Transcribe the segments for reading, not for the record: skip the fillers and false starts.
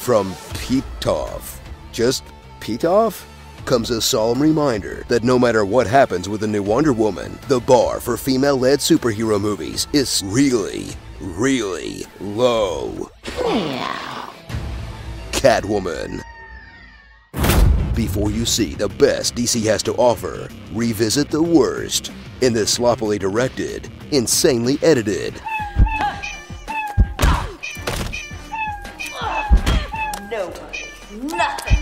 From Petov, just Petov, comes a solemn reminder that no matter what happens with the new Wonder Woman, the bar for female-led superhero movies is really, really low. Catwoman. Before you see the best DC has to offer, revisit the worst in this sloppily directed, insanely edited, nobody, nothing.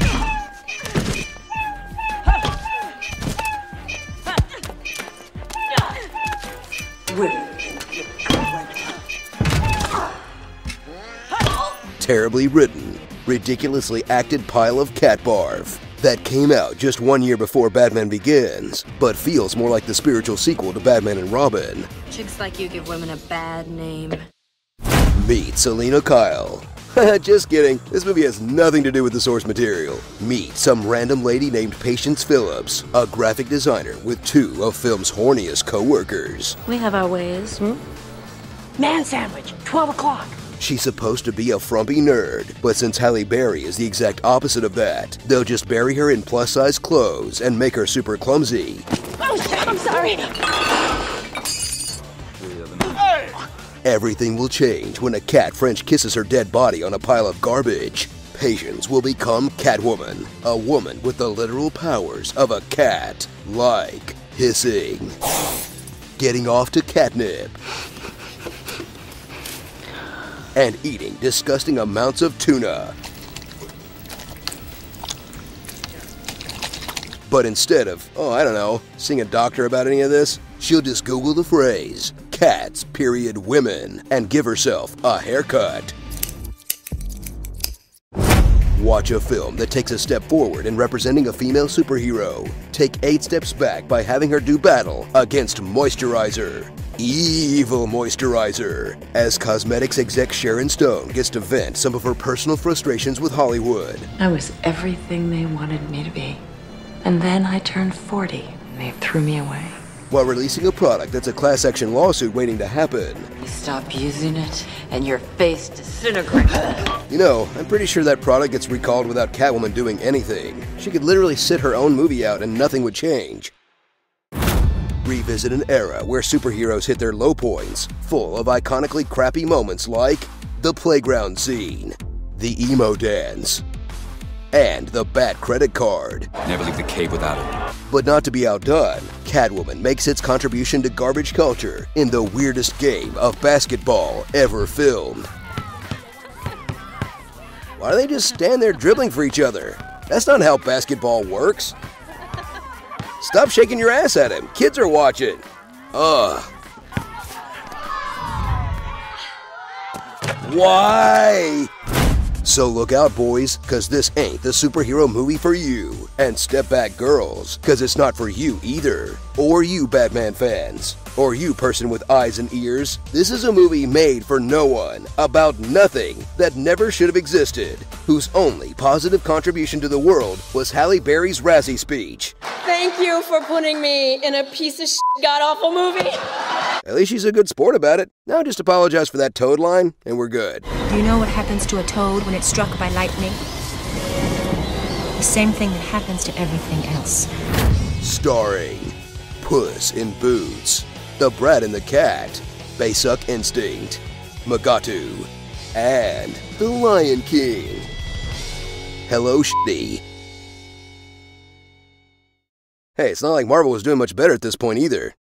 terribly written, ridiculously acted pile of cat barf that came out just 1 year before Batman Begins, but feels more like the spiritual sequel to Batman and Robin. Chicks like you give women a bad name. Meet Selena Kyle. Just kidding, this movie has nothing to do with the source material. Meet some random lady named Patience Phillips, a graphic designer with two of film's horniest co-workers. We have our ways. Man sandwich, 12 o'clock. She's supposed to be a frumpy nerd, but since Halle Berry is the exact opposite of that, they'll just bury her in plus-size clothes and make her super clumsy. Oh, I'm sorry. Everything will change when a cat French kisses her dead body on a pile of garbage. Patience will become Catwoman, a woman with the literal powers of a cat, like hissing, getting off to catnip, and eating disgusting amounts of tuna. But instead of, I don't know, seeing a doctor about any of this, she'll just Google the phrase, cats, period, women, and give herself a haircut. Watch a film that takes a step forward in representing a female superhero. Take 8 steps back by having her do battle against Moisturizer. Evil Moisturizer, as cosmetics exec Sharon Stone gets to vent some of her personal frustrations with Hollywood. I was everything they wanted me to be. And then I turned 40, and they threw me away. While releasing a product that's a class action lawsuit waiting to happen. You stop using it, and your face disintegrates. You know, I'm pretty sure that product gets recalled without Catwoman doing anything. She could literally sit her own movie out and nothing would change. Revisit an era where superheroes hit their low points, full of iconically crappy moments like the playground scene, the emo dance, and the Bat credit card. Never leave the cave without it. But not to be outdone, Catwoman makes its contribution to garbage culture in the weirdest game of basketball ever filmed. Why do they just stand there dribbling for each other? That's not how basketball works. Stop shaking your ass at him. Kids are watching. Ugh. Why? So look out, boys, cause this ain't the superhero movie for you. And step back, girls, cause it's not for you either. Or you Batman fans. Or you person with eyes and ears. This is a movie made for no one, about nothing, that never should have existed, whose only positive contribution to the world was Halle Berry's Razzie speech. Thank you for putting me in a piece of shit god-awful movie. At least she's a good sport about it. Now just apologize for that toad line, and we're good. Do you know what happens to a toad when it's struck by lightning? The same thing that happens to everything else. Starring Puss in Boots, The Brat and the Cat, Basic Instinct, Magatu, and The Lion King. Hello, shitty. Hey, it's not like Marvel was doing much better at this point either.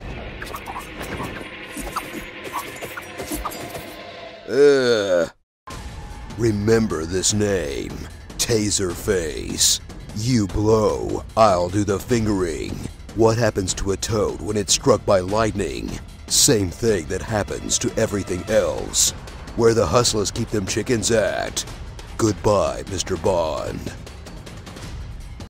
Remember this name, Taserface. You blow, I'll do the fingering. What happens to a toad when it's struck by lightning? Same thing that happens to everything else. Where the hustlers keep them chickens at. Goodbye, Mr. Bond.